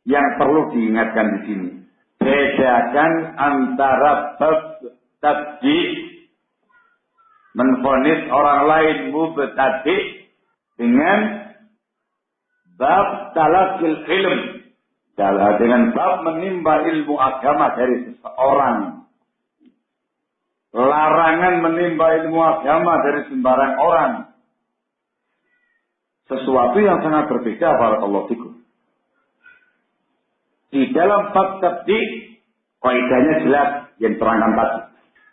yang perlu diingatkan di sini. Bedakan antara bab tabdi, menvonis orang lain mubtadi, dengan bab talaqil ilm, dengan bab menimba ilmu agama dari seseorang. Larangan menimba ilmu agama dari sembarang orang. Sesuatu yang sangat berbeda, barakallahu fikum. Di dalam bab tabdi, kaidahnya jelas yang terangkan tadi.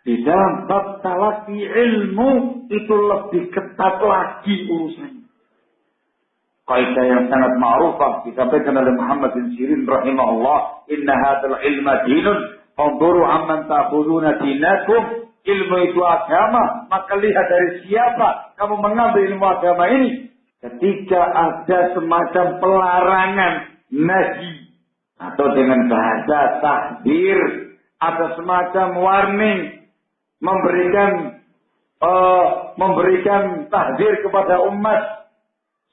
Di dalam bab talaqi ilmu itu lebih ketat lagi urusannya. Kaidah yang sangat ma'rufah disampaikan oleh Muhammad bin Sirin rahimahullah, inna hadzal ilma dinun, fanzuru amman ta'khuduna dinakum. Ilmu itu agama, maka lihat dari siapa kamu mengambil ilmu agama ini. Ketika ada semacam pelarangan nahi atau dengan bahasa tahdzir, ada semacam warning, memberikan tahdzir kepada umat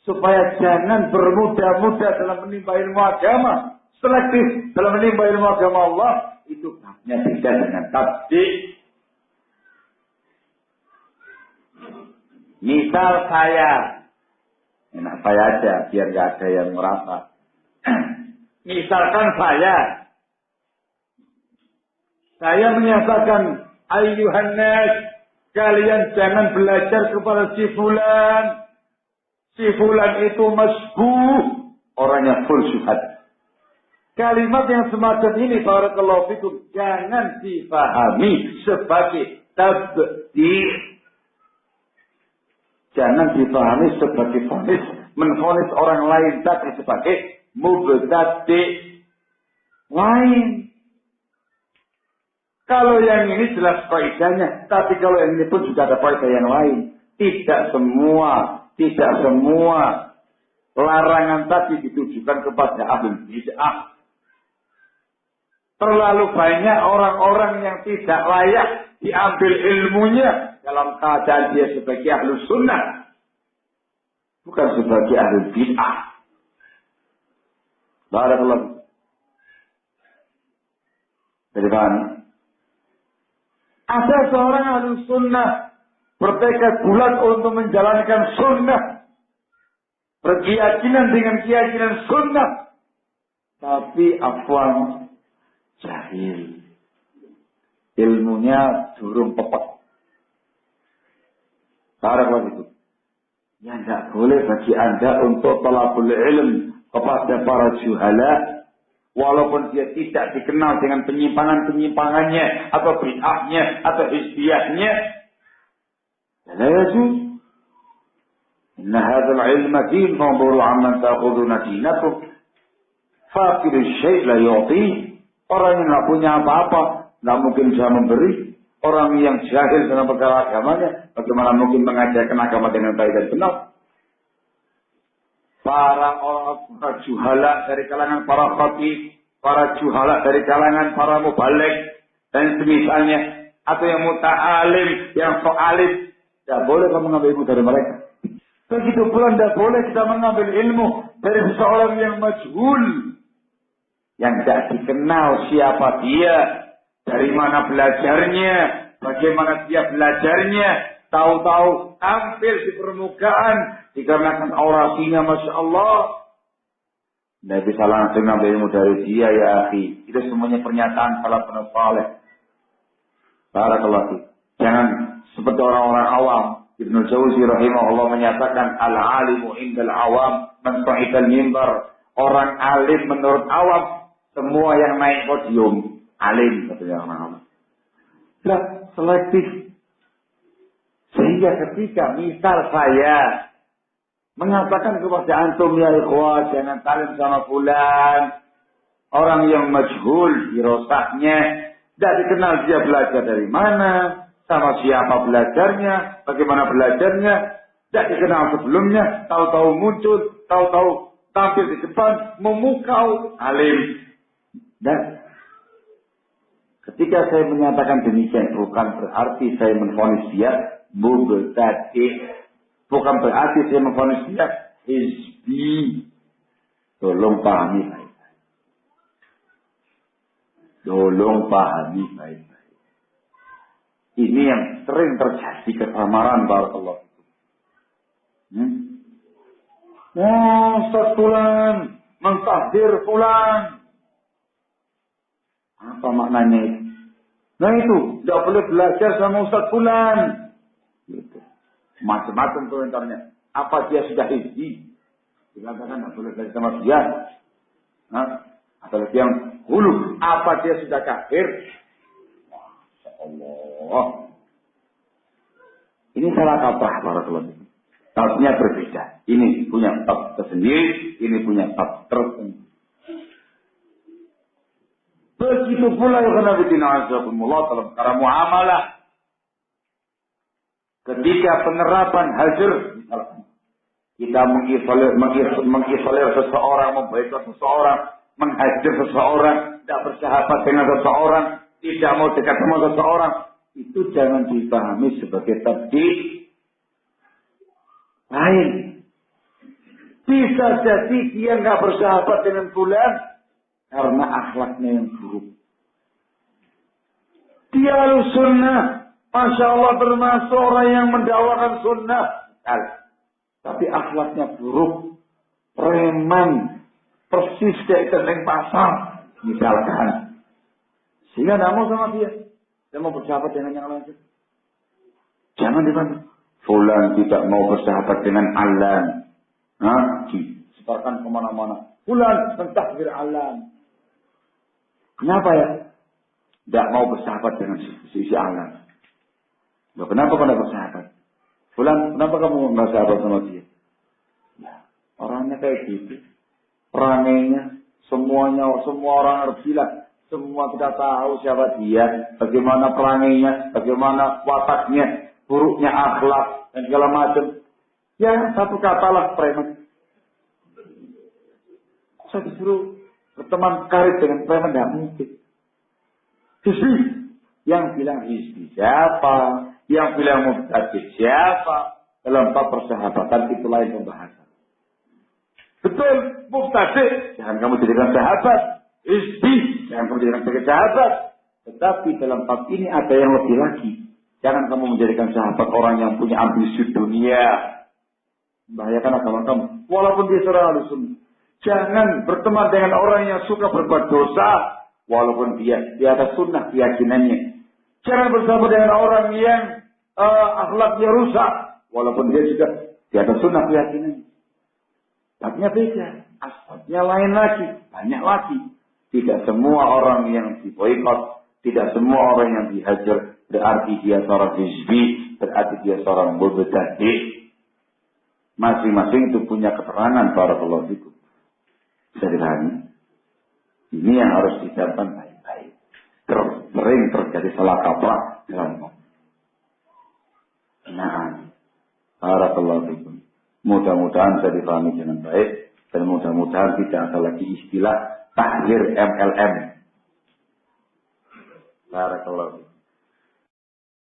supaya jangan bermudah-mudah dalam menimba ilmu agama, selektif dalam menimba ilmu agama Allah, itu babnya beda dengan tabdi. Misal saya, enak saya aja biar gak ada yang merasa. Misalkan saya menyatakan, ayyuhan nas, kalian jangan belajar kepada si fulan. Si fulan itu masbuh, orangnya full syubhat. Kalimat yang semacam ini, barakallahu fikum, jangan dipahami sebagai tabdi'. Jangan dipahami sebagai vonis, menvonis orang lain tadi sebagai mubtadi' lain. Kalau yang ini jelas kaidahnya, tapi kalau yang ini pun juga ada kaidah yang lain. Tidak semua larangan tadi ditujukan kepada ahlul bid'ah. Terlalu banyak orang-orang yang tidak layak diambil ilmunya dalam keadaan dia sebagai ahlus sunnah, bukan sebagai ahlul bid'ah. Barakallahu. Dari mana? Ada seorang ahlus sunnah bertekad bulat untuk menjalankan sunnah, berkeyakinan dengan keyakinan sunnah, tapi afwan, jahil, ilmunya durung pepek. Barakallahu itu. Ya tidak boleh bagi Anda untuk talabul ilm kepada para juhala, walaupun dia tidak dikenal dengan penyimpangan-penyimpangannya atau bid'ahnya atau hizbiyahnya. La yajuz. Inna hadzal ilma din, fanzuru amman ta'khuduna dinakum. Faqir syai' la yu'ti. Orang yang tidak punya apa-apa, tidak mungkin bisa memberi. Orang yang jahil dalam perkara agamanya, bagaimana mungkin mengajarkan agama dengan baik dan benar? Para juhala dari kalangan para khatib, para juhala dari kalangan para mubaligh dan semisalnya, atau yang muta'alim, yang so'alim, tidak boleh kamu mengambil ilmu dari mereka. Begitu pula tidak boleh kita mengambil ilmu dari seseorang yang majhul, yang tidak dikenal siapa dia, dari mana belajarnya, bagaimana dia belajarnya, tahu-tahu tampil di permukaan dikarenakan orasinya Masya Allah. Tidak bisa langsung ambil ilmu dari dia, ya akhi. Itu semuanya pernyataan salafun saleh. Barakallahu. Jangan seperti orang-orang awam. Ibnu Jauzi rahimahullah menyatakan, al-alimu indal awam man sa'idal mimbar. Orang alim menurut awam, semua yang naik podium alim, katanya orang-orang. Nah, selektif. Sehingga ketika misal saya mengatakan kepada antum, ya ikhwah, jangan talim sama fulan, orang yang majhul dirosaknya, tidak dikenal dia belajar dari mana, sama siapa belajarnya, bagaimana belajarnya, tidak dikenal sebelumnya, tahu-tahu muncul, tahu-tahu tampil di depan, memukau alim. Dan ketika saya menyatakan demikian, bukan berarti saya menvonis dia mubtadi'. Bukan berarti saya menvonis dia hizbi. Tolong pahami baik. Tolong pahami baik-baik. Ini yang sering terjadi kesamaran barakallahu fikum. Ustaz fulan mentahdir fulan. Apa maknanya itu? Nah itu, tidak boleh belajar sama Ustaz fulan. Gitu. Macam-macam komentarnya. Apa dia sudah hizbi? Dikatakan tidak boleh belajar sama dia. Atau yang hulu. Apa dia sudah kafir? Masya Allah. Ini salah kaprah para keluarga. Tabnya berbeda. Ini punya tab tersendiri. Ini punya tab tersendiri. Begitu pula ya Nabi Azzaikumullah dalam perkara muamalah. Ketika penerapan hajar, misalkan kita mengisolir seseorang, memboikot seseorang, menghajar seseorang, tidak bersahabat dengan seseorang, tidak mau dekat sama seseorang, itu jangan dipahami sebagai tabdi' lain. Bisa jadi dia nggak bersahabat dengan fulan karena akhlaknya yang buruk. Dia harus sunnah. Masya Allah termasuk orang yang mendakwakan sunnah. Tapi akhlaknya buruk. Preman. Persis kayak tentang pasar. Misalkan. Sehingga tidak mau sama dia. Dia mau bersahabat dengan yang lain. Jangan dibantu. Fulan tidak mau bersahabat dengan Alan. Disebarkan kemana-mana. Fulan mentahdir Alan. Kenapa ya? Tidak mau bersahabat dengan si Alan. Loh, kenapa kau tidak bersahabat? Fulan, kenapa kamu tidak sahabat sama dia? Ya, orangnya kayak gitu. Perangainya, semua orang harus bilang. Semua kita tahu siapa dia, bagaimana perangainya, bagaimana wataknya, buruknya akhlak, dan segala macam. Ya, satu katalah preman. Saya disuruh berteman karib dengan preman, tidak mungkin. Hizbi. Yang bilang hizbi siapa? Yang bilang mubtadi' siapa? Dalam bab persahabatan itu lain pembahasan. Betul, mubtadi' jangan kamu jadikan sahabat. Hizbi jangan kamu jadikan sebagai sahabat. Tetapi dalam bab ini ada yang lebih lagi. Jangan kamu menjadikan sahabat orang yang punya ambisi dunia. Membahayakan agama kamu. Walaupun dia seorang ahli. Jangan berteman dengan orang yang suka berbuat dosa. Walaupun dia di atas sunnah keyakinannya. Jangan bersama dengan orang yang akhlaknya rusak. Walaupun dia juga di atas sunnah keyakinannya. Babnya beda. Asalnya lain lagi. Banyak lagi. Tidak semua orang yang diboikot. Tidak semua orang yang dihajar. Berarti dia seorang hizbi. Berarti dia seorang mubtadi'. Masing-masing itu punya keterangan barakallahu fikum. Bisa dipahami? Ini yang harus disiapkan baik-baik. Sering terjadi salah kaprah dalam. Nah, barakallahu fikum. Mudah-mudahan bisa dipahami dengan baik dan mudah-mudahan tidak ada lagi istilah tahdir MLM. Barakallahu fikum.